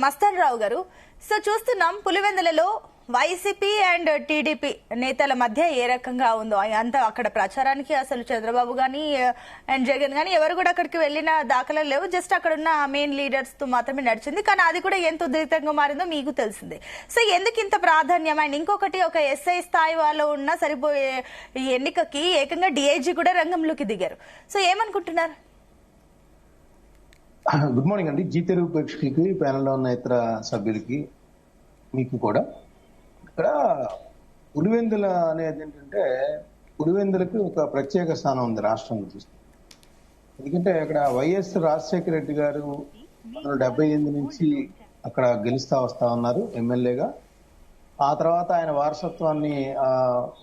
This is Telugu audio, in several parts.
మస్తాన్ రావు గారు, సో చూస్తున్నాం పులివెందులలో వైసీపీ అండ్ టీడీపీ నేతల మధ్య ఏ రకంగా ఉందో అంత అక్కడ ప్రచారానికి అసలు చంద్రబాబు గాని అండ్ జగన్ గాని ఎవరు కూడా అక్కడికి వెళ్లిన దాఖలాలు లేవు. జస్ట్ అక్కడ ఉన్న మెయిన్ లీడర్స్ తో మాత్రమే నడిచింది. కానీ అది కూడా ఎంత ఉద్రిక్తంగా మారిందో మీకు తెలిసిందే. సో ఎందుకు ఇంత ప్రాధాన్యం? అండ్ ఇంకొకటి, ఒక ఎస్ఐ స్థాయి వాళ్ళు ఉన్న సరిపోయే ఈ ఎన్నికకి ఏకంగా డిఐజీ కూడా రంగంలోకి దిగారు. సో ఏమనుకుంటున్నారు? గుడ్ మార్నింగ్ అండి. జీ తెలుగు ప్రేక్షకులకి, ప్యానెల్లో ఉన్న ఇతర సభ్యులకి, మీకు కూడా. ఇక్కడ పులివెందుల అనేది ఏంటంటే, పులివెందులకి ఒక ప్రత్యేక స్థానం ఉంది రాష్ట్రంలో చూస్తే. ఎందుకంటే అక్కడ వైఎస్ రాజశేఖర రెడ్డి గారు 1978 నుంచి అక్కడ గెలుస్తా వస్తా ఉన్నారు ఎమ్మెల్యేగా. ఆ తర్వాత ఆయన వారసత్వాన్ని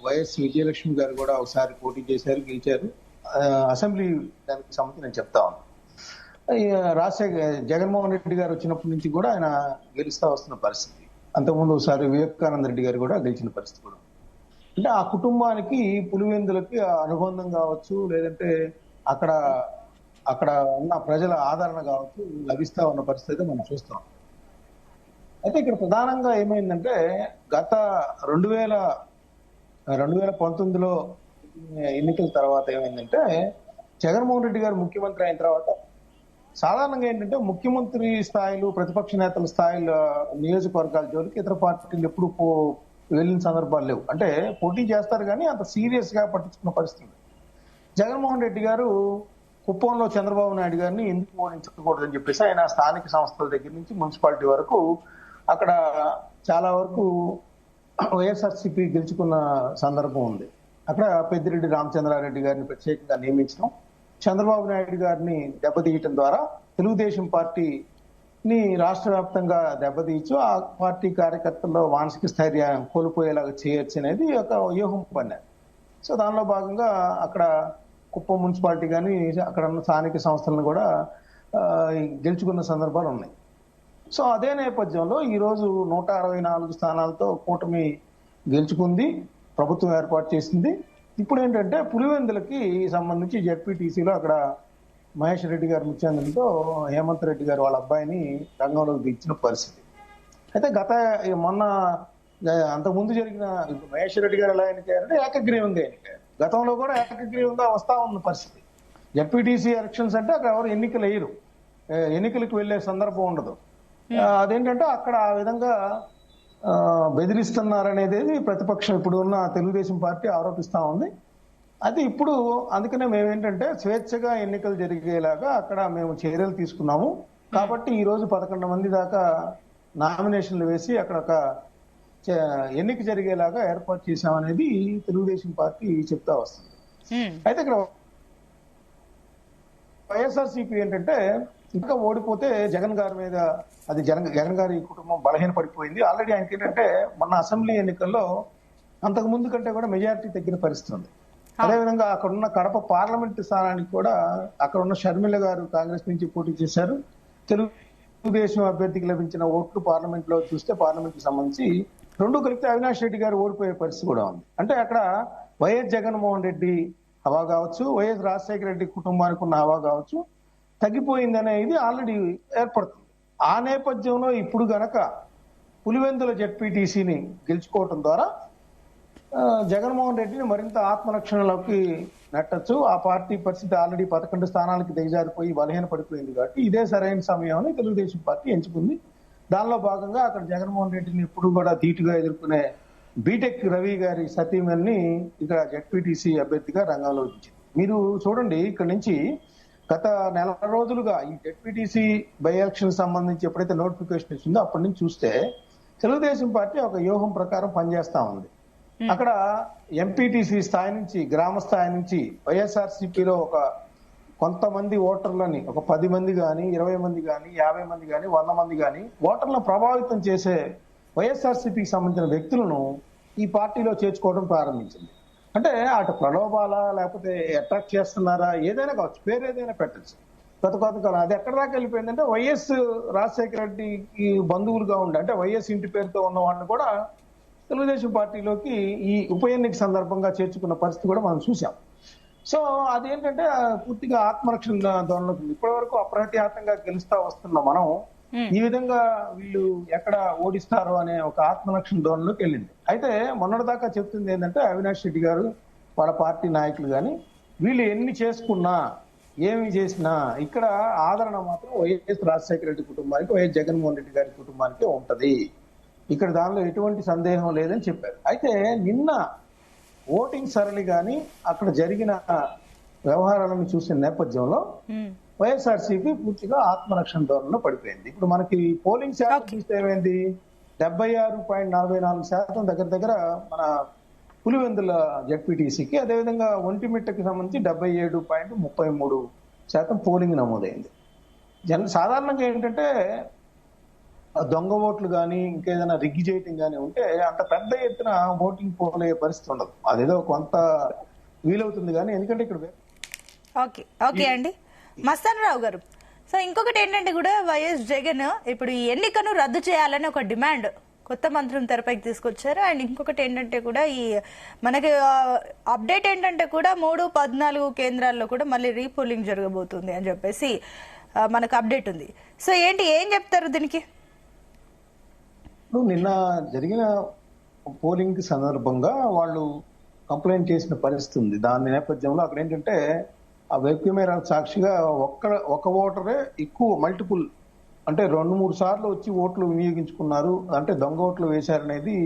వైఎస్ విజయలక్ష్మి గారు కూడా ఒకసారి పోటీ చేశారు, గెలిచారు. అసెంబ్లీ దానికి సంబంధించి నేను చెప్తా ఉన్నాను. జగన్మోహన్ రెడ్డి గారు వచ్చినప్పటి నుంచి కూడా ఆయన గెలుస్తా వస్తున్న పరిస్థితి. అంతకుముందు ఒకసారి వివేకానంద రెడ్డి గారు కూడా గెలిచిన పరిస్థితి కూడా. అంటే ఆ కుటుంబానికి, పులివెందులకి అనుబంధం కావచ్చు, లేదంటే అక్కడ అక్కడ ఉన్న ప్రజల ఆదరణ కావచ్చు లభిస్తా ఉన్న పరిస్థితి మనం చూస్తాం. అయితే ఇక్కడ ప్రధానంగా ఏమైందంటే, గత 2019లో ఎన్నికల తర్వాత ఏమైందంటే, జగన్మోహన్ రెడ్డి గారు ముఖ్యమంత్రి అయిన తర్వాత సాధారణంగా ఏంటంటే ముఖ్యమంత్రి స్థాయిలు, ప్రతిపక్ష నేతల స్థాయిలో నియోజకవర్గాల జోలికి ఇతర పార్టీలు ఎప్పుడు వెళ్ళిన సందర్భాలు లేవు. అంటే పోటీ చేస్తారు కానీ అంత సీరియస్ గా పట్టించుకున్న పరిస్థితి. జగన్మోహన్ రెడ్డి గారు కుప్పంలో చంద్రబాబు నాయుడు గారిని ఎందుకు ఓడించకూడదని చెప్పేసి ఆయన స్థానిక సంస్థల దగ్గర నుంచి మున్సిపాలిటీ వరకు అక్కడ చాలా వరకు వైఎస్ఆర్సీపీ గెలుచుకున్న సందర్భం ఉంది. అక్కడ పెద్దిరెడ్డి రామచంద్రారెడ్డి గారిని ప్రత్యేకంగా నియమించడం, చంద్రబాబు నాయుడు గారిని దెబ్బతీయటం ద్వారా తెలుగుదేశం పార్టీని రాష్ట్ర వ్యాప్తంగా దెబ్బతీయచ్చు, ఆ పార్టీ కార్యకర్తల్లో మానసిక స్థైర్యం కోల్పోయేలాగా చేయొచ్చు అనేది ఒక వ్యూహం పన్నారు. సో దానిలో భాగంగా అక్కడ కుప్పం మున్సిపాలిటీ కానీ అక్కడ ఉన్న స్థానిక సంస్థలను కూడా గెలుచుకున్న సందర్భాలు ఉన్నాయి. సో అదే నేపథ్యంలో ఈరోజు 164 స్థానాలతో కూటమి గెలుచుకుంది, ప్రభుత్వం ఏర్పాటు చేసింది. ఇప్పుడు ఏంటంటే పులివెందులకి సంబంధించి జెడ్పీటీసీలో అక్కడ మహేష్ రెడ్డి గారు ముఖ్యంతో హేమంత్ రెడ్డి గారు వాళ్ళ అబ్బాయిని రంగంలోకి దించిన పరిస్థితి. అయితే మొన్న అంతకుముందు జరిగిన మహేష్ రెడ్డి గారు ఎలా ఎన్నికయ్యారంటే ఏకగ్రీవంగా ఎన్నికయ్యారు. గతంలో కూడా ఏకగ్రీవంగా వస్తా ఉన్న పరిస్థితి. జెడ్పీటీసీ ఎలక్షన్స్ అంటే అక్కడ ఎవరు ఎన్నికలు వేయరు, ఎన్నికలకు వెళ్లే సందర్భం ఉండదు. అదేంటంటే అక్కడ ఆ విధంగా బెదిరిస్తున్నారనేది ప్రతిపక్షం ఇప్పుడు ఉన్న తెలుగుదేశం పార్టీ ఆరోపిస్తా ఉంది. అయితే ఇప్పుడు అందుకనే మేమేంటంటే స్వేచ్ఛగా ఎన్నికలు జరిగేలాగా అక్కడ మేము చర్యలు తీసుకున్నాము. కాబట్టి ఈ రోజు 11 మంది దాకా నామినేషన్లు వేసి అక్కడ ఒక ఎన్నిక జరిగేలాగా ఏర్పాటు చేశామనేది తెలుగుదేశం పార్టీ చెప్తా వస్తుంది. అయితే ఇక్కడ వైఎస్ఆర్సీపీ ఏంటంటే ఇంకా ఓడిపోతే జగన్ గారి మీద అది జగన్ గారి కుటుంబం బలహీన పడిపోయింది. ఆల్రెడీ ఆయనకి ఏంటంటే మొన్న అసెంబ్లీ ఎన్నికల్లో అంతకు ముందు కంటే కూడా మెజారిటీ తగ్గిన పరిస్థితి ఉంది. అదేవిధంగా అక్కడ ఉన్న కడప పార్లమెంట్ స్థానానికి కూడా అక్కడ ఉన్న షర్మిల గారు కాంగ్రెస్ నుంచి పోటీ చేశారు. తెలుగుదేశం అభ్యర్థికి లభించిన ఓట్లు పార్లమెంట్ లో చూస్తే పార్లమెంట్ కి సంబంధించి 2 కలిపితే అవినాష్ రెడ్డి గారు ఓడిపోయే పరిస్థితి కూడా ఉంది. అంటే అక్కడ వైఎస్ జగన్మోహన్ రెడ్డి హవా కావచ్చు, వైఎస్ రాజశేఖర రెడ్డి కుటుంబానికి ఉన్న హవా కావచ్చు తగ్గిపోయింది అనేది ఆల్రెడీ ఏర్పడుతుంది. ఆ నేపథ్యంలో ఇప్పుడు గనక పులివెందుల జెడ్పీటీసీని గెలుచుకోవటం ద్వారా జగన్మోహన్ రెడ్డిని మరింత ఆత్మరక్షణలోకి నెట్టచ్చు. ఆ పార్టీ పరిస్థితి ఆల్రెడీ 11 స్థానాలకి దిగజారిపోయి బలహీన పడిపోయింది కాబట్టి ఇదే సరైన సమయం అని తెలుగుదేశం పార్టీ ఎంచుకుంది. దానిలో భాగంగా అక్కడ జగన్మోహన్ రెడ్డిని ఎప్పుడు కూడా ధీటుగా ఎదుర్కొనే బీటెక్ రవి గారి సతీమణిని ఇక్కడ జెడ్పీటీసీ అభ్యర్థిగా రంగంలో ఉంచింది. మీరు చూడండి, ఇక్కడ నుంచి గత నెల రోజులుగా ఈ జెడ్పీటీసీ బై ఎలక్షన్ సంబంధించి ఎప్పుడైతే నోటిఫికేషన్ ఇచ్చిందో అప్పటి నుంచి చూస్తే తెలుగుదేశం పార్టీ ఒక వ్యూహం ప్రకారం పనిచేస్తా ఉంది. అక్కడ ఎంపీటీసీ స్థాయి నుంచి, గ్రామ స్థాయి నుంచి వైఎస్ఆర్సీపీలో ఒక కొంతమంది ఓటర్లని ఒక 10 మంది కానీ, 20 మంది కానీ, 50 మంది కానీ, 100 మంది కానీ ఓటర్లను ప్రభావితం చేసే వైఎస్ఆర్సీపీకి సంబంధించిన వ్యక్తులను ఈ పార్టీలో చేర్చుకోవడం ప్రారంభించింది. అంటే అటు ప్రలోభాలా లేకపోతే అట్రాక్ట్ చేస్తున్నారా ఏదైనా కావచ్చు, పేరు ఏదైనా పెట్టచ్చు. కొంతకాలం అది ఎక్కడ దాకా వెళ్ళిపోయిందంటే వైఎస్ రాజశేఖర రెడ్డికి బంధువులుగా ఉండే, అంటే వైఎస్ ఇంటి పేరుతో ఉన్న వాళ్ళని కూడా తెలుగుదేశం పార్టీలోకి ఈ ఉప ఎన్నిక సందర్భంగా చేర్చుకున్న పరిస్థితి కూడా మనం చూసాం. సో అదేంటంటే పూర్తిగా ఆత్మరక్షణ ధోరణిలో ఇప్పటి వరకు అప్రతిహతంగా గెలుస్తా వస్తున్న మనం ఈ విధంగా వీళ్ళు ఎక్కడ ఓడిస్తారో అనే ఒక ఆత్మలక్షణ ధోరణిలోకి వెళ్ళింది. అయితే మొన్నటిదాకా చెప్తుంది ఏంటంటే అవినాష్ రెడ్డి గారు వాళ్ళ పార్టీ నాయకులు కానీ వీళ్ళు ఎన్ని చేసుకున్నా ఏమి చేసినా ఇక్కడ ఆదరణ మాత్రం వైఎస్ రాజశేఖర రెడ్డి కుటుంబానికి, వైఎస్ జగన్మోహన్ రెడ్డి గారి కుటుంబానికి ఉంటది, ఇక్కడ దానిలో ఎటువంటి సందేహం లేదని చెప్పారు. అయితే నిన్న ఓటింగ్ సరళి కానీ అక్కడ జరిగిన వ్యవహారాలను చూసిన నేపథ్యంలో వైఎస్ఆర్సీపీ పూర్తిగా ఆత్మరక్షణ ధోరణిలో పడిపోయింది. ఇప్పుడు మనకి పోలింగ్ శాతం చూస్తే ఏమైంది, 76.44% దగ్గర దగ్గర మన పులివెందుల జెడ్పీటీసీకి, అదేవిధంగా ఒంటిమిట్టకి సంబంధించి 77.33% పోలింగ్ నమోదైంది. సాధారణంగా ఏంటంటే దొంగ ఓట్లు కానీ ఇంకేదైనా రిగ్గి చేయటం కానీ ఉంటే అంత పెద్ద ఎత్తున ఓటింగ్ పోలే పరిస్థితి ఉండదు, అదేదో కొంత వీలవుతుంది కానీ, ఎందుకంటే ఇక్కడ ఓకే అండి మస్తానరావు గారు. సో ఇంకొకటి ఏంటంటే కూడా వైఎస్ జగన్ ఇప్పుడు ఈ ఎన్నికను రద్దు చేయాలని ఒక డిమాండ్ కొత్త మంత్రులను తెరపైకి తీసుకొచ్చారు. అండ్ ఇంకొకటి ఏంటంటే కూడా ఈ మనకి అప్డేట్ ఏంటంటే కూడా 3-14 కేంద్రాల్లో కూడా మళ్ళీ రీపోలింగ్ జరగబోతుంది అని చెప్పేసి మనకు అప్డేట్ ఉంది. సో ఏం చెప్తారు దీనికి? నిన్న జరిగిన పోలింగ్ సందర్భంగా వాళ్ళు కంప్లైంట్ చేసిన పరిస్థితి ఉంది. దాని నేపథ్యంలో అక్కడ ఏంటంటే ఆ వెబ్ కెమెరా సాక్షిగా ఒక ఓటరే ఎక్కువ మల్టిపుల్ అంటే 2-3 సార్లు వచ్చి ఓట్లు వినియోగించుకున్నారు, అంటే దొంగ ఓట్లు వేశారనేది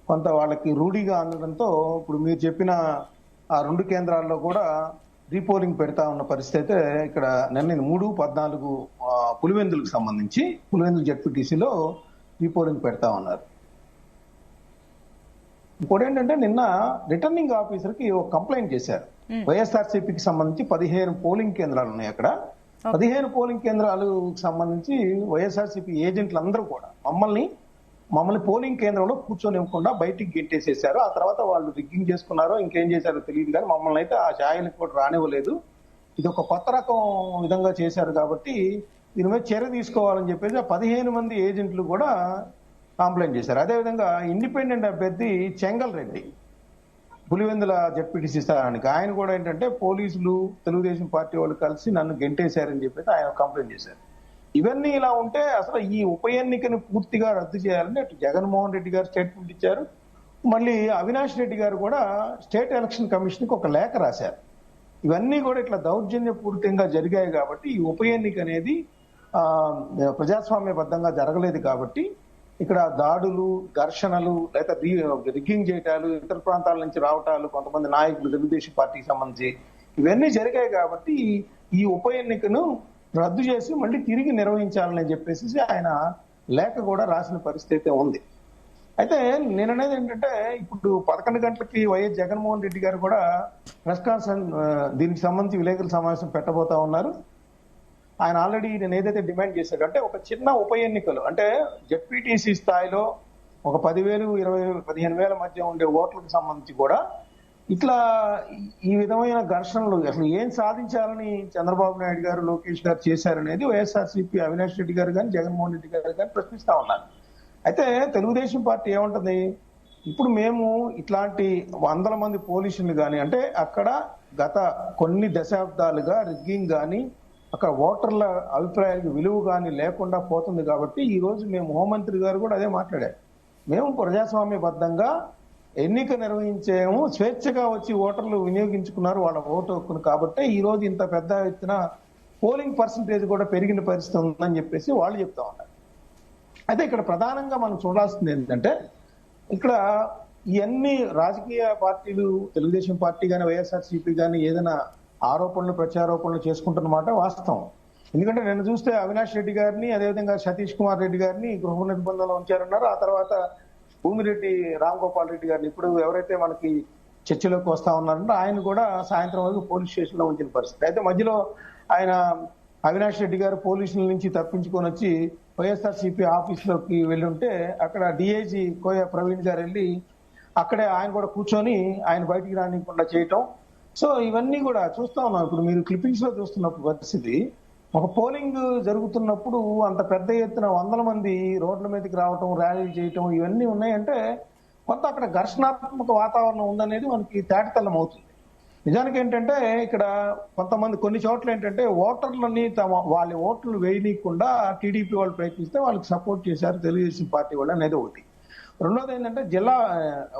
కొంత వాళ్ళకి రూఢిగా అందడంతో ఇప్పుడు మీరు చెప్పిన ఆ 2 కేంద్రాల్లో కూడా రీపోలింగ్ పెడతా ఉన్న పరిస్థితి అయితే ఇక్కడ నిన్న 3-14 పులివెందులకు సంబంధించి పులివెందులు జెడ్పీటీసీలో రీపోలింగ్ పెడతా ఉన్నారు. ఇంకోటి ఏంటంటే నిన్న రిటర్నింగ్ ఆఫీసర్ కి ఒక కంప్లైంట్ చేశారు. వైఎస్ఆర్సీపీకి సంబంధించి 15 పోలింగ్ కేంద్రాలు ఉన్నాయి. అక్కడ 15 పోలింగ్ కేంద్రాలకు సంబంధించి వైఎస్ఆర్సీపీ ఏజెంట్లు అందరూ కూడా మమ్మల్ని పోలింగ్ కేంద్రంలో కూర్చొనివ్వకుండా బయటికి గెంటేసేశారు. ఆ తర్వాత వాళ్ళు రిగ్గింగ్ చేసుకున్నారో ఇంకేం చేశారో తెలియదు కానీ మమ్మల్ని అయితే ఆ ఛాయలకు కూడా రానివ్వలేదు. ఇది ఒక కొత్త రకం విధంగా చేశారు కాబట్టి దీని మీద చర్య తీసుకోవాలని చెప్పేసి 15 మంది ఏజెంట్లు కూడా కంప్లైంట్ చేశారు. అదేవిధంగా ఇండిపెండెంట్ అభ్యర్థి చెంగల్ రెడ్డి పులివెందుల జెడ్పీటీసీ స్థానానికి ఆయన కూడా ఏంటంటే పోలీసులు తెలుగుదేశం పార్టీ వాళ్ళు కలిసి నన్ను గెంటేశారని చెప్పేసి ఆయన కంప్లైంట్ చేశారు. ఇవన్నీ ఇలా ఉంటే అసలు ఈ ఉప ఎన్నికను పూర్తిగా రద్దు చేయాలని అటు జగన్మోహన్ రెడ్డి గారు స్టేట్మెంట్ ఇచ్చారు. మళ్ళీ అవినాష్ రెడ్డి గారు కూడా స్టేట్ ఎలక్షన్ కమిషన్ కి ఒక లేఖ రాశారు. ఇవన్నీ కూడా ఇట్లా దౌర్జన్యపూరితంగా జరిగాయి కాబట్టి ఈ ఉప ఎన్నిక అనేది ప్రజాస్వామ్యబద్ధంగా జరగలేదు కాబట్టి ఇక్కడ దాడులు, ఘర్షణలు, లేదా రిగ్గింగ్ చేయటాలు, ఇతర ప్రాంతాల నుంచి రావటాలు, కొంతమంది నాయకులు తెలుగుదేశం పార్టీకి సంబంధించి ఇవన్నీ జరిగాయి కాబట్టి ఈ ఉప ఎన్నికను రద్దు చేసి మళ్ళీ తిరిగి నిర్వహించాలని చెప్పేసి ఆయన లేఖ కూడా రాసిన పరిస్థితి ఉంది. అయితే నేననేది ఏంటంటే ఇప్పుడు 11 గంటలకి వైఎస్ జగన్మోహన్ రెడ్డి గారు కూడా ప్రెస్ కాన్ఫరెన్స్ దీనికి సంబంధించి విలేకరుల సమావేశం పెట్టబోతా ఉన్నారు. ఆయన ఆల్రెడీ నేను ఏదైతే డిమాండ్ చేశాడు అంటే ఒక చిన్న ఉప ఎన్నికలు అంటే జెడ్పీటీసీ స్థాయిలో ఒక 10,000, 20,000, 15,000 మధ్య ఉండే ఓట్లకు సంబంధించి కూడా ఇట్లా ఈ విధమైన ఘర్షణలు అసలు ఏం సాధించాలని చంద్రబాబు నాయుడు గారు, లోకేష్ గారు చేశారనేది వైఎస్ఆర్సీపీ అవినాష్ రెడ్డి గారు కానీ జగన్మోహన్ రెడ్డి గారు కానీ ప్రశ్నిస్తా ఉన్నారు. అయితే తెలుగుదేశం పార్టీ ఏమంటది, ఇప్పుడు మేము ఇట్లాంటి 100 మంది పోలీసులు కానీ అంటే అక్కడ గత కొన్ని దశాబ్దాలుగా రిగ్గింగ్ కానీ అక్కడ ఓటర్ల అభిప్రాయాలకు విలువ కానీ లేకుండా పోతుంది కాబట్టి ఈ రోజు మేము హోంమంత్రి గారు కూడా అదే మాట్లాడారు. మేము ప్రజాస్వామ్యబద్ధంగా ఎన్నిక నిర్వహించేము, స్వేచ్ఛగా వచ్చి ఓటర్లు వినియోగించుకున్నారు వాళ్ళ ఓటు హక్కును కాబట్టి ఈ రోజు ఇంత పెద్ద ఎత్తున పోలింగ్ పర్సంటేజ్ కూడా పెరిగిన పరిస్థితి ఉందని చెప్పేసి వాళ్ళు చెప్తా ఉన్నారు. అయితే ఇక్కడ ప్రధానంగా మనం చూడాల్సింది ఏంటంటే ఇక్కడ ఇవన్నీ రాజకీయ పార్టీలు తెలుగుదేశం పార్టీ కానీ వైఎస్ఆర్సీపీ కానీ ఏదైనా ఆరోపణలు ప్రత్యారోపణలు చేసుకుంటున్నమాట వాస్తవం. ఎందుకంటే నేను చూస్తే అవినాష్ రెడ్డి గారిని అదేవిధంగా సతీష్ కుమార్ రెడ్డి గారిని గృహ నిర్బంధంలో ఉంచారన్నారు. ఆ తర్వాత భూమిరెడ్డి రామ్ గోపాల్ రెడ్డి గారిని ఇప్పుడు ఎవరైతే మనకి చర్చలోకి వస్తా ఉన్నారంటే ఆయన కూడా సాయంత్రం వరకు పోలీస్ స్టేషన్ లో ఉంచిన పరిస్థితి. అయితే మధ్యలో ఆయన అవినాష్ రెడ్డి గారు పోలీసుల నుంచి తప్పించుకొని వచ్చి వైఎస్ఆర్సీపీ ఆఫీసులోకి వెళ్ళి ఉంటే అక్కడ డిఐజీ కోయ ప్రవీణ్ గారు వెళ్ళి అక్కడే ఆయన కూడా కూర్చొని ఆయన బయటికి రానికుండా చేయటం. సో ఇవన్నీ కూడా చూస్తా ఉన్నాం. ఇప్పుడు మీరు క్లిప్పింగ్స్ లో చూస్తున్నప్పుడు పరిస్థితి ఒక పోలింగ్ జరుగుతున్నప్పుడు అంత పెద్ద ఎత్తున 100 మంది రోడ్ల మీదకి రావటం, ర్యాలీలు చేయటం ఇవన్నీ ఉన్నాయంటే కొంత అక్కడ ఘర్షణాత్మక వాతావరణం ఉందనేది మనకి తేటతెల్లం అవుతుంది. నిజానికి ఏంటంటే ఇక్కడ కొంతమంది కొన్ని చోట్ల ఏంటంటే ఓటర్లని వాళ్ళ ఓట్లు వేయనీయకుండా టీడీపీ వాళ్ళు ప్రయత్నిస్తే వాళ్ళకి సపోర్ట్ చేశారు తెలుగుదేశం పార్టీ వాళ్ళు అనేది ఒకటి. రెండోది ఏంటంటే జిల్లా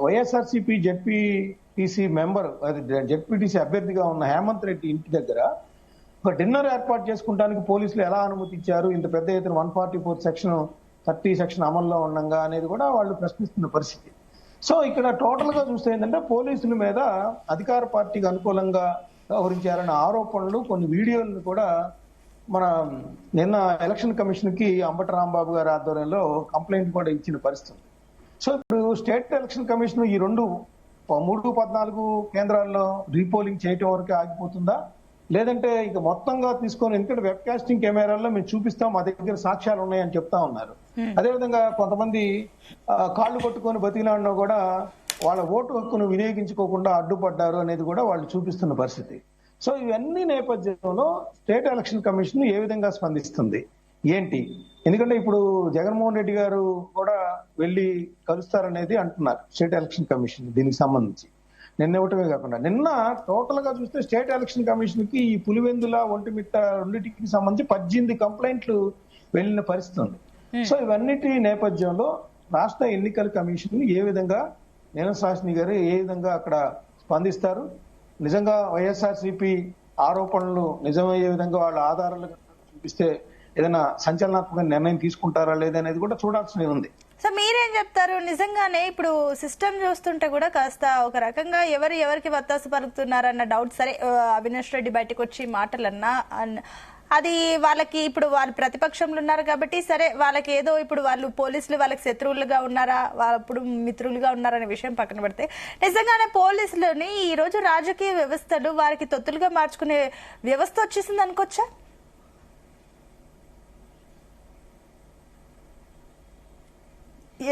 వైఎస్ఆర్సీపీ జెడ్పీటీసీ మెంబర్ అది జెడ్పీటీసీ అభ్యర్థిగా ఉన్న హేమంత్ రెడ్డి ఇంటి దగ్గర ఒక డిన్నర్ ఏర్పాటు చేసుకుంటానికి పోలీసులు ఎలా అనుమతించారు, ఇంత పెద్ద ఎత్తున 144 సెక్షన్ 30 సెక్షన్ అమల్లో ఉండగా అనేది కూడా వాళ్ళు ప్రశ్నిస్తున్న పరిస్థితి. సో ఇక్కడ టోటల్ గా చూస్తే ఏంటంటే పోలీసుల మీద అధికార పార్టీకి అనుకూలంగా వ్యవహరించారన్న ఆరోపణలు, కొన్ని వీడియోలను కూడా మన నిన్న ఎలక్షన్ కమిషన్ కి అంబటి రాంబాబు గారి ఆధ్వర్యంలో కంప్లైంట్ కూడా ఇచ్చిన పరిస్థితి. సో ఇప్పుడు స్టేట్ ఎలక్షన్ కమిషన్ ఈ 3-14 కేంద్రాల్లో రీపోలింగ్ చేయటం వరకు ఆగిపోతుందా, లేదంటే ఇక మొత్తంగా తీసుకొని, ఎందుకంటే వెబ్ కాస్టింగ్ కెమెరాల్లో మేము చూపిస్తాం, మా దగ్గర సాక్ష్యాలు ఉన్నాయని చెప్తా ఉన్నారు. అదేవిధంగా కొంతమంది కాళ్ళు కొట్టుకొని బతికినాడినా కూడా వాళ్ళ ఓటు హక్కును వినియోగించుకోకుండా అడ్డుపడ్డారు అనేది కూడా వాళ్ళు చూపిస్తున్న పరిస్థితి. సో ఇవన్నీ నేపథ్యంలో స్టేట్ ఎలక్షన్ కమిషన్ ఏ విధంగా స్పందిస్తుంది ఏంటి, ఎందుకంటే ఇప్పుడు జగన్మోహన్ రెడ్డి గారు కూడా వెళ్లి కలుస్తారనేది అంటున్నారు స్టేట్ ఎలక్షన్ కమిషన్ దీనికి సంబంధించి. నిన్న ఇవ్వటమే కాకుండా నిన్న టోటల్ గా చూస్తే స్టేట్ ఎలక్షన్ కమిషన్ కి ఈ పులివెందుల ఒంటిమిట్ట రెండింటికి సంబంధించి 18 కంప్లైంట్లు వెళ్లిన పరిస్థితి ఉంది. సో ఇవన్నిటి నేపథ్యంలో రాష్ట్ర ఎన్నికల కమిషన్ ఏ విధంగా నీలం గారు ఏ విధంగా అక్కడ స్పందిస్తారు, నిజంగా వైఎస్ఆర్సీపీ ఆరోపణలు నిజమయ్యే విధంగా వాళ్ళ ఆధారాలు చూపిస్తే ఏదైనా సంచలనాత్మక నిర్ణయం తీసుకుంటారా లేదనేది కూడా చూడాల్సి ఉంది. సో మీరేం చెప్తారు? నిజంగానే ఇప్పుడు సిస్టమ్ చూస్తుంటే కూడా కాస్త ఒక రకంగా ఎవరికి వత్తాసు పలుకుతున్నారన్న డౌట్. సరే అవినాష్ రెడ్డి బయటకు వచ్చి మాటలన్నా అది వాళ్ళకి ఇప్పుడు వాళ్ళు ప్రతిపక్షంలో ఉన్నారు కాబట్టి సరే వాళ్ళకి ఏదో ఇప్పుడు వాళ్ళు పోలీసులు వాళ్ళకి శత్రువులుగా ఉన్నారా ఇప్పుడు మిత్రులుగా ఉన్నారనే విషయం పక్కన పెడితే నిజంగానే పోలీసులని ఈ రోజు రాజకీయ వ్యవస్థలు వారికి తొత్తులుగా మార్చుకునే వ్యవస్థ వచ్చేసింది అనుకోవచ్చా?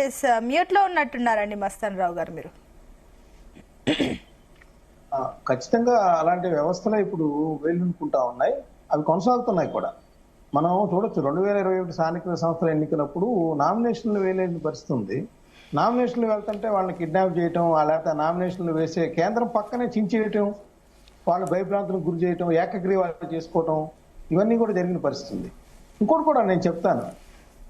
ఎస్, మ్యూట్ లో ఉన్నట్టున్నారండి మస్తాన్ రావు గారు మీరు. ఖచ్చితంగా అలాంటి వ్యవస్థలు ఇప్పుడు వేలునుకుంటా ఉన్నాయి, అవి కొనసాగుతున్నాయి కూడా. మనం చూడొచ్చు 2021 స్థానిక సంస్థల ఎన్నికలప్పుడు నామినేషన్లు వేయలేని పరిస్థితి ఉంది. నామినేషన్లు వెళ్తుంటే వాళ్ళని కిడ్నాప్ చేయటం, లేకపోతే నామినేషన్లు వేసే కేంద్రం పక్కనే చించేయటం, వాళ్ళు భయభ్రాంతులకు గురి చేయటం, ఏకగ్రీవాలు చేసుకోవటం, ఇవన్నీ కూడా జరిగిన పరిస్థితి ఉంది. ఇంకోటి కూడా నేను చెప్తాను,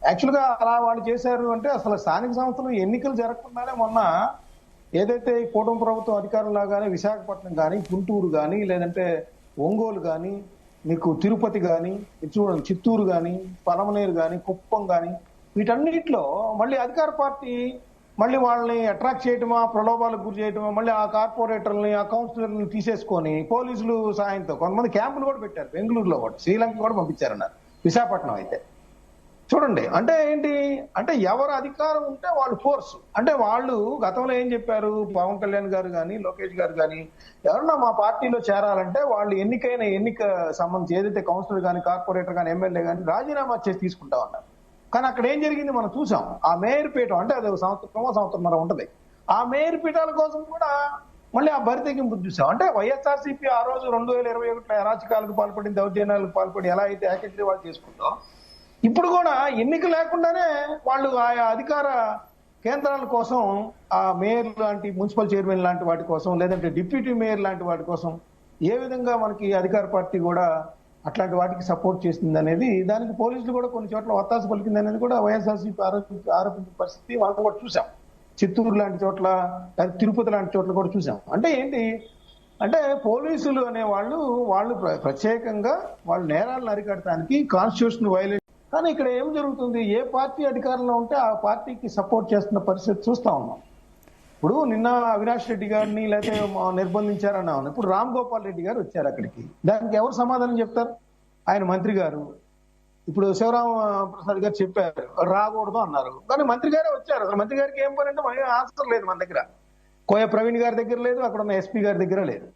యాక్చువల్ గా అలా వాళ్ళు చేశారు అంటే అసలు స్థానిక సంస్థలు ఎన్నికలు జరగకుండానే మొన్న ఏదైతే ఈ కూటమి ప్రభుత్వం అధికారంలో కానీ విశాఖపట్నం కానీ గుంటూరు కానీ లేదంటే ఒంగోలు కానీ మీకు తిరుపతి కానీ చూడండి చిత్తూరు కానీ పలమనేరు కానీ కుప్పం కానీ వీటన్నిటిలో మళ్ళీ అధికార పార్టీ మళ్ళీ వాళ్ళని అట్రాక్ట్ చేయటమా, ప్రలోభాలకు గురి చేయటమా, మళ్ళీ ఆ కార్పొరేటర్లని ఆ కౌన్సిలర్ని తీసేసుకొని పోలీసులు సాయంతో కొంతమంది క్యాంపులు కూడా పెట్టారు. బెంగళూరులో కూడా, శ్రీలంక కూడా పంపించారన్నారు, విశాఖపట్నం అయితే. చూడండి అంటే ఏంటి అంటే ఎవరు అధికారం ఉంటే వాళ్ళు ఫోర్స్. అంటే వాళ్ళు గతంలో ఏం చెప్పారు, పవన్ కళ్యాణ్ గారు కానీ లోకేష్ గారు కానీ ఎవరన్నా మా పార్టీలో చేరాలంటే వాళ్ళు ఎన్నిక సంబంధించి ఏదైతే కౌన్సిలర్ కానీ కార్పొరేటర్ కానీ ఎమ్మెల్యే కానీ రాజీనామా చేసి తీసుకుంటా ఉన్నారు. కానీ అక్కడ ఏం జరిగింది మనం చూసాం. ఆ మేయర్ పీఠం అంటే అది సంవత్సరంన్నర ఉంటది, ఆ మేయర్ పీఠాల కోసం కూడా మళ్ళీ ఆ బరితెగింపు చూసాం. అంటే వైఎస్ఆర్సీపీ ఆ రోజు 2021 అరాచకాలకు పాల్పడి దౌర్జన్యాలకు పాల్పడి ఎలా అయితే ఏకగ్రీవాలు చేసుకుంటాం, ఇప్పుడు కూడా ఎన్నిక లేకుండానే వాళ్ళు ఆయా అధికార కేంద్రాల కోసం ఆ మేయర్ లాంటి మున్సిపల్ చైర్మన్ లాంటి వాటి కోసం లేదంటే డిప్యూటీ మేయర్ లాంటి వాటి కోసం ఏ విధంగా మనకి అధికార పార్టీ కూడా అట్లాంటి వాటికి సపోర్ట్ చేస్తుంది అనేది, దానికి పోలీసులు కూడా కొన్ని చోట్ల ఒత్తాసు పలికింది అనేది కూడా వైఎస్ఆర్సీపీ ఆరోపించిన పరిస్థితి మనం కూడా చూసాం. చిత్తూరు లాంటి చోట్ల, తిరుపతి లాంటి చోట్ల కూడా చూసాం. అంటే ఏంటి అంటే పోలీసులు అనే వాళ్ళు ప్రత్యేకంగా వాళ్ళు నేరాలను అరికట్టడానికి కాన్స్టిట్యూషన్ వైలేట్. కానీ ఇక్కడ ఏం జరుగుతుంది, ఏ పార్టీ అధికారంలో ఉంటే ఆ పార్టీకి సపోర్ట్ చేస్తున్న పరిస్థితి చూస్తా ఉన్నాం. ఇప్పుడు నిన్న అవినాష్ రెడ్డి గారిని లేకపోతే నిర్బంధించారన్నా, ఇప్పుడు రామ్ గోపాల్ రెడ్డి గారు వచ్చారు అక్కడికి, దానికి ఎవరు సమాధానం చెప్తారు? ఆయన మంత్రి గారు. ఇప్పుడు శివరామ ప్రసాద్ గారు చెప్పారు రాకూడదు అన్నారు, కానీ మంత్రి గారే వచ్చారు. అసలు మంత్రి గారికి ఏం పని అంటే మన ఆన్సర్ లేదు, మన దగ్గర కోయ ప్రవీణ్ గారి దగ్గర లేదు, అక్కడ ఉన్న ఎస్పీ గారి దగ్గర లేదు.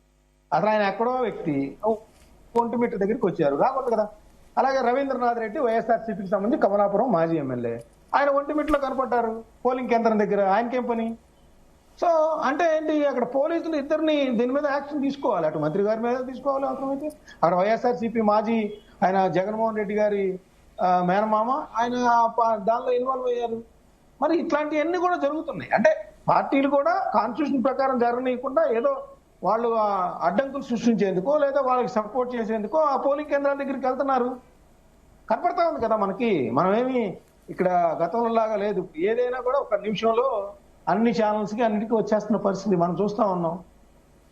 అసలు ఆయన ఎక్కడో వ్యక్తి ఒంటిమిట్ట దగ్గరికి వచ్చారు, రాకూడదు కదా. అలాగే రవీంద్రనాథ్ రెడ్డి వైఎస్ఆర్సీపీకి సంబంధించి కమలాపురం మాజీ ఎమ్మెల్యే, ఆయన ఒంటిమిట్లో కనపడ్డారు పోలింగ్ కేంద్రం దగ్గర, ఆయనకేం పని? సో అంటే ఏంటి, అక్కడ పోలీసులు ఇద్దరిని దీని మీద యాక్షన్ తీసుకోవాలి, అటు మంత్రి గారి మీద తీసుకోవాలి అవసరమైతే. అక్కడ వైఎస్ఆర్సీపీ మాజీ ఆయన జగన్మోహన్ రెడ్డి గారి మేనమామ ఆయన దానిలో ఇన్వాల్వ్ అయ్యారు. మరి ఇట్లాంటివన్నీ కూడా జరుగుతున్నాయి. అంటే పార్టీలు కూడా కాన్స్టిట్యూషన్ ప్రకారం జరగనీయకుండా ఏదో వాళ్ళు ఆ అడ్డంకులు సృష్టించేందుకో లేదా వాళ్ళకి సపోర్ట్ చేసేందుకో ఆ పోలింగ్ కేంద్రాల దగ్గరికి వెళ్తున్నారు. కనపడతా ఉంది కదా మనకి. మనమేమి ఇక్కడ గతంలో లాగా లేదు. ఏదైనా కూడా ఒక నిమిషంలో అన్ని ఛానల్స్ కి అన్నిటికీ వచ్చేస్తున్న పరిస్థితి మనం చూస్తా ఉన్నాం.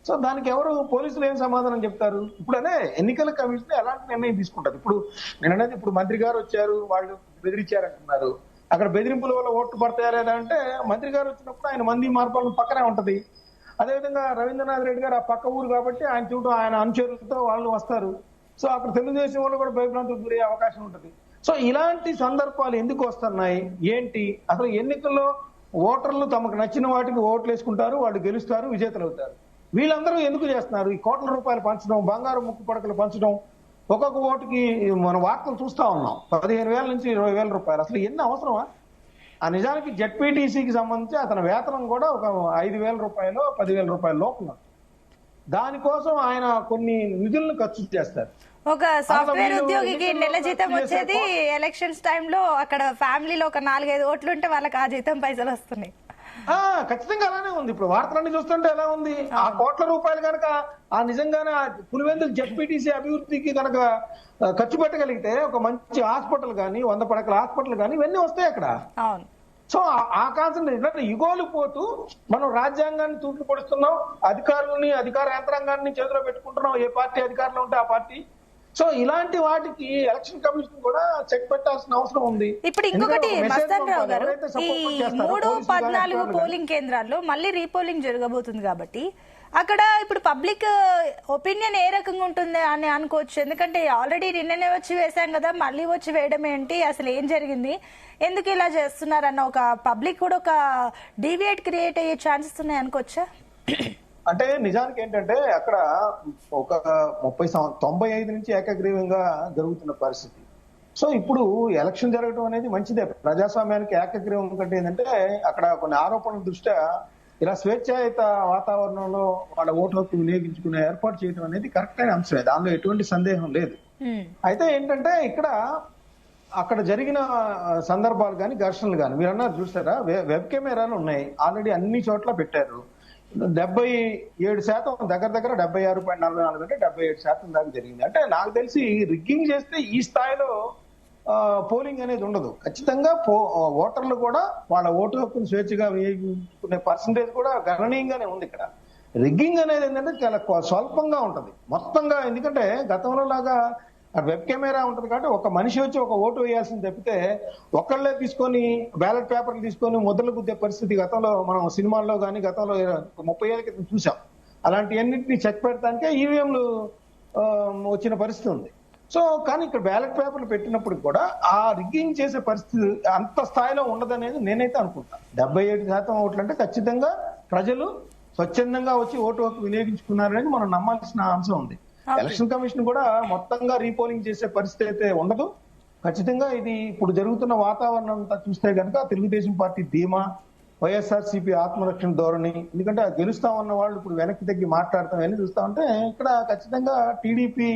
సో దానికి ఎవరు పోలీసులు ఏం సమాధానం చెప్తారు? ఇప్పుడు అదే ఎన్నికల కమిషన్ ఎలాంటి నిర్ణయం తీసుకుంటారు? ఇప్పుడు నేను అనేది, ఇప్పుడు మంత్రి గారు వచ్చారు, వాళ్ళు బెదిరించారంటున్నారు. అక్కడ బెదిరింపుల వల్ల ఓట్లు పడతాయా లేదా అంటే, మంత్రి గారు వచ్చినప్పుడు ఆయన మంది మార్పాలను పక్కనే ఉంటది. అదేవిధంగా రవీంద్రనాథ్ రెడ్డి గారు ఆ పక్క ఊరు కాబట్టి ఆయన చూడటం, ఆయన అనుచరులతో వాళ్ళు వస్తారు. సో అక్కడ తెలుగుదేశం వాళ్ళు కూడా భయభ్రాంతులకు గురయ్యే అవకాశం ఉంటుంది. సో ఇలాంటి సందర్భాలు ఎందుకు వస్తున్నాయి ఏంటి? అసలు ఎన్నికల్లో ఓటర్లు తమకు నచ్చిన వాటికి ఓట్లు వేసుకుంటారు, వాళ్ళు గెలుస్తారు, విజేతలు అవుతారు. వీళ్ళందరూ ఎందుకు చేస్తున్నారు? ఈ కోట్ల రూపాయలు పంచడం, బంగారు ముక్కు పడకలు పంచడం, ఒక్కొక్క ఓటుకి మన వార్తలు చూస్తా ఉన్నాం 15,000 నుంచి 20,000 రూపాయలు. అసలు ఎన్ని అవసరమా? ఆ నిజానికి జెడ్పీటీసీకి సంబంధించి అతని వేతనం కూడా ఒక 5,000 రూపాయలు 10,000 రూపాయల లోపల. దానికోసం ఆయన కొన్ని నిధులను ఖర్చు చేస్తారు. ఒక సాఫ్ట్వేర్ ఉద్యోగికి నెల జీతం వచ్చేది ఎలక్షన్స్ టైంలో అక్కడ ఫ్యామిలీలో ఒక 4-5 ఓట్లు ఉంటే వాళ్ళకి ఆ జీతం పైసలు వస్తున్నాయి. ఖచ్చితంగా అలానే ఉంది. ఇప్పుడు వార్తలన్నీ చూస్తుంటే ఎలా ఉంది? ఆ కోట్ల రూపాయలు కనుక ఆ నిజంగానే పులివెందులు జెడ్పీటీసీ అభివృద్ధికి కనుక ఖర్చు పెట్టగలిగితే ఒక మంచి హాస్పిటల్ గానీ, 100 పడకల హాస్పిటల్ గానీ ఇవన్నీ వస్తాయి అక్కడ. సో ఆ కాన్సెప్ట్ యుగోలు పోతూ మనం రాజ్యాంగాన్ని తూట్లు పొడుస్తున్నాం, అధికారులని, అధికార యంత్రాంగాన్ని చేతిలో పెట్టుకుంటున్నాం. ఏ పార్టీ అధికారంలో ఉంటే ఆ పార్టీ. సో ఇలాంటి వాటికి ఎలక్షన్ కమిషన్ కూడా చెక్ పెట్టాల్సిన అవసరం ఉంది. ఇప్పుడు ఇంకొకటి మస్తాన్ రావు గారు, ఈ 3-14 పోలింగ్ కేంద్రాల్లో మళ్ళీ రీపోలింగ్ జరగబోతుంది కాబట్టి అక్కడ ఇప్పుడు పబ్లిక్ ఒపీనియన్ ఏ రకంగా ఉంటుంది అని అనుకోవచ్చు. ఎందుకంటే ఆల్రెడీ నిన్ననే వచ్చి వేసాం కదా, మళ్ళీ వచ్చి వేయడం ఏంటి, అసలు ఏం జరిగింది, ఎందుకు ఇలా చేస్తున్నారన్న ఒక పబ్లిక్ కూడా ఒక డీవియేట్ క్రియేట్ అయ్యే ఛాన్సెస్ ఉన్నాయి అనుకోవచ్చా? అంటే నిజానికి ఏంటంటే అక్కడ ఒక 95 నుంచి ఏకగ్రీవంగా జరుగుతున్న పరిస్థితి. సో ఇప్పుడు ఎలక్షన్ జరగడం అనేది మంచిదే. ప్రజాస్వామ్యానికి ఏకగ్రీవం కంటే ఏంటంటే అక్కడ కొన్ని ఆరోపణల దృష్ట్యా ఇలా స్వేచ్ఛాయుత వాతావరణంలో వాళ్ళ ఓటు హక్కు వినియోగించుకునే ఏర్పాటు చేయడం అనేది కరెక్ట్ అయిన అంశమే, దానిలో ఎటువంటి సందేహం లేదు. అయితే ఏంటంటే ఇక్కడ అక్కడ జరిగిన సందర్భాలు కానీ, ఘర్షణలు కానీ మీరు అన్నారు చూసారా, వెబ్ కెమెరాలు ఉన్నాయి ఆల్రెడీ అన్ని చోట్ల పెట్టారు. 77% దగ్గర 76.44 అంటే 77% దాకా జరిగింది. అంటే నాకు తెలిసి రిగ్గింగ్ చేస్తే ఈ స్థాయిలో పోలింగ్ అనేది ఉండదు. ఖచ్చితంగా ఓటర్లు కూడా వాళ్ళ ఓటు హక్కును స్వేచ్ఛగా వినియోగించుకునే పర్సంటేజ్ కూడా గణనీయంగానే ఉంది. ఇక్కడ రిగ్గింగ్ అనేది ఏంటంటే చాలా స్వల్పంగా ఉంటది మొత్తంగా. ఎందుకంటే గతంలో లాగా వెబ్ కెమెరా ఉంటది కాబట్టి ఒక మనిషి వచ్చి ఒక ఓటు వేయాల్సింది తప్పితే ఒకళ్ళే తీసుకొని బ్యాలెట్ పేపర్లు తీసుకొని ముద్రలు గుద్దే పరిస్థితి గతంలో మనం సినిమాల్లో కానీ గతంలో 30 ఏళ్ల క్రితం చూసాం. అలాంటివన్నింటినీ చెక్ పెడతానికే ఈవీఎంలు వచ్చిన పరిస్థితి ఉంది. సో కానీ ఇక్కడ బ్యాలెట్ పేపర్లు పెట్టినప్పుడు కూడా ఆ రిగ్గింగ్ చేసే పరిస్థితి అంత స్థాయిలో ఉండదనేది నేనైతే అనుకుంటాను. 77% ఓట్లు అంటే ఖచ్చితంగా ప్రజలు స్వచ్ఛందంగా వచ్చి ఓటు హక్కు వినియోగించుకున్నారనేది మనం నమ్మాల్సిన అంశం ఉంది. ఎలక్షన్ కమిషన్ కూడా మొత్తంగా రీపోలింగ్ చేసే పరిస్థితి అయితే ఉండదు. ఖచ్చితంగా ఇది ఇప్పుడు జరుగుతున్న వాతావరణం అంతా చూస్తే కనుక తెలుగుదేశం పార్టీ ధీమా, వైఎస్ఆర్సీపీ ఆత్మరక్షణ ధోరణి, ఎందుకంటే గెలుస్తామన్న వాళ్ళు ఇప్పుడు వెనక్కి తగ్గి మాట్లాడతాం అని చూస్తా ఉంటే ఇక్కడ ఖచ్చితంగా టీడీపీ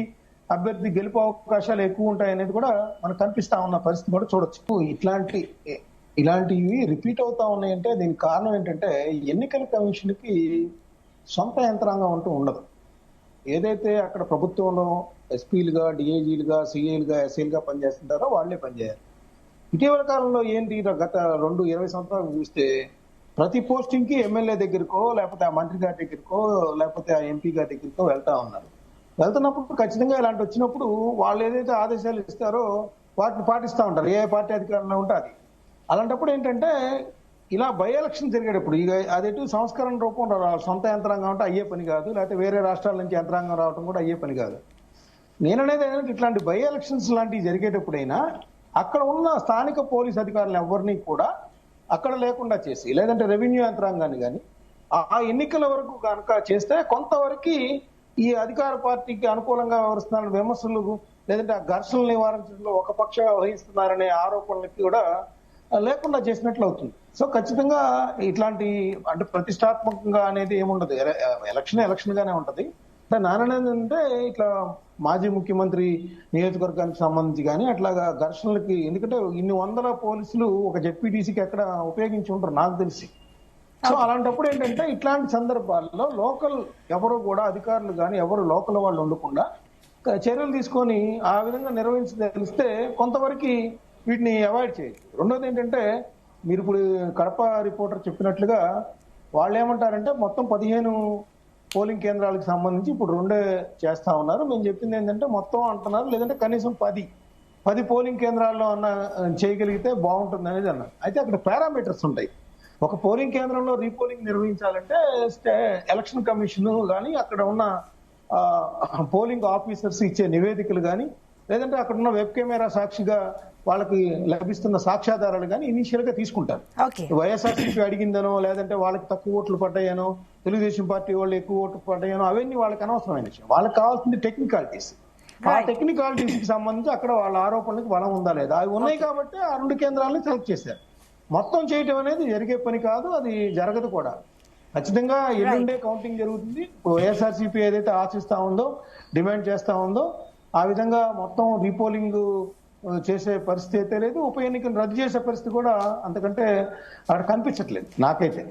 అభ్యర్థి గెలుపు అవకాశాలు ఎక్కువ ఉంటాయనేది కూడా మనకు కనిపిస్తా ఉన్న పరిస్థితి కూడా చూడొచ్చు. ఇలాంటివి రిపీట్ అవుతా ఉన్నాయంటే దీనికి కారణం ఏంటంటే ఎన్నికల కమిషన్ కి సొంత యంత్రాంగం అంటూ ఉండదు. ఏదైతే అక్కడ ప్రభుత్వంలో ఎస్పీలుగా, డిఐజీలుగా, సిఐలుగా, ఎస్ఐలుగా పనిచేస్తుంటారో వాళ్లే పనిచేయాలి. ఇటీవల కాలంలో ఏంటి, గత 20 సంవత్సరాలు చూస్తే ప్రతి పోస్టింగ్ కి ఎమ్మెల్యే దగ్గరకో లేకపోతే ఆ మంత్రి గారి దగ్గరకో లేకపోతే ఆ ఎంపీ గారి దగ్గరకో వెళ్తా ఉన్నారు. వెళ్తున్నప్పుడు ఖచ్చితంగా ఇలాంటి వచ్చినప్పుడు వాళ్ళు ఏదైతే ఆదేశాలు ఇస్తారో వాటిని పాటిస్తూ ఉంటారు, ఏ పార్టీ అధికారంలో ఉంటే అది. అలాంటప్పుడు ఏంటంటే ఇలా బై ఎలక్షన్ జరిగేటప్పుడు ఇక అదేటు సంస్కరణ రూపంలో రావాలి. సొంత యంత్రాంగం అంటే అయ్యే పని కాదు, లేకపోతే వేరే రాష్ట్రాల నుంచి యంత్రాంగం రావడం కూడా అయ్యే పని కాదు. నేననేది ఏంటంటే ఇట్లాంటి బై ఎలక్షన్స్ లాంటివి జరిగేటప్పుడైనా అక్కడ ఉన్న స్థానిక పోలీస్ అధికారులు ఎవరిని కూడా అక్కడ లేకుండా చేసి, లేదంటే రెవెన్యూ యంత్రాంగాన్ని కానీ ఆ ఎన్నికల వరకు కనుక చేస్తే కొంతవరకు ఈ అధికార పార్టీకి అనుకూలంగా వ్యవహరిస్తున్న విమర్శలు లేదంటే ఆ ఘర్షణలు నివారించడంలో ఒక పక్షంగా వహిస్తున్నారనే ఆరోపణలకి కూడా లేకుండా చేసినట్లు అవుతుంది. సో ఖచ్చితంగా ఇట్లాంటి అంటే ప్రతిష్టాత్మకంగా అనేది ఏముండదు. ఎలక్షన్ గానే ఉంటది. అంటే నాననేది అంటే ఇట్లా మాజీ ముఖ్యమంత్రి నియోజకవర్గానికి సంబంధించి కానీ అట్లాగా ఘర్షణలకి, ఎందుకంటే ఇన్ని వందల పోలీసులు ఒక జెడ్పీటీసీకి ఎక్కడ ఉపయోగించి ఉంటారు నాకు తెలిసి. సో అలాంటప్పుడు ఏంటంటే ఇట్లాంటి సందర్భాల్లో లోకల్ ఎవరు కూడా అధికారులు కానీ ఎవరు లోకల్ వాళ్ళు ఉండకుండా చర్యలు తీసుకొని ఆ విధంగా నిర్వహించదలిస్తే కొంతవరకు వీటిని అవాయిడ్ చేయొచ్చు. రెండోది ఏంటంటే మీరు ఇప్పుడు కడప రిపోర్టర్ చెప్పినట్లుగా వాళ్ళు ఏమంటారంటే మొత్తం 15 పోలింగ్ కేంద్రాలకు సంబంధించి ఇప్పుడు 2 చేస్తా ఉన్నారు. మేము చెప్పింది ఏంటంటే మొత్తం అంటున్నారు, లేదంటే కనీసం 10 పోలింగ్ కేంద్రాల్లో అన్న చేయగలిగితే బాగుంటుంది అనేది అన్నారు. అయితే అక్కడ పారామీటర్స్ ఉంటాయి. ఒక పోలింగ్ కేంద్రంలో రీపోలింగ్ నిర్వహించాలంటే ఎలక్షన్ కమిషన్ కానీ అక్కడ ఉన్న పోలింగ్ ఆఫీసర్స్ ఇచ్చే నివేదికలు కానీ లేదంటే అక్కడ ఉన్న వెబ్ కెమెరా సాక్షిగా వాళ్ళకి లభిస్తున్న సాక్ష్యాధారాలు కానీ ఇనీషియల్ గా తీసుకుంటారు. వైఎస్ఆర్సీపీ అడిగిందనో లేదంటే వాళ్ళకి తక్కువ ఓట్లు పడ్డాయనో తెలుగుదేశం పార్టీ వాళ్ళు ఎక్కువ ఓట్లు పడ్డాయనో అవన్నీ వాళ్ళకి అనవసరమైన విషయం. వాళ్ళకి కావాల్సింది టెక్నికాలిటీస్. ఆ టెక్నికాలిటీస్ కి సంబంధించి అక్కడ వాళ్ళ ఆరోపణలకు బలం ఉందా లేదా అవి ఉన్నాయి కాబట్టి ఆ 2 కేంద్రాలను సెలెక్ట్ చేశారు. మొత్తం చేయటం అనేది జరిగే పని కాదు, అది జరగదు కూడా. ఖచ్చితంగా ఎల్లుండే కౌంటింగ్ జరుగుతుంది. వైఎస్ఆర్సీపీ ఏదైతే ఆశిస్తా ఉందో డిమాండ్ చేస్తా ఉందో ఆ విధంగా మొత్తం రీపోలింగ్ చేసే పరిస్థితి అయితే లేదు. ఉప ఎన్నికను రద్దు చేసే పరిస్థితి కూడా అంతకంటే అక్కడ కనిపించట్లేదు నాకైతే.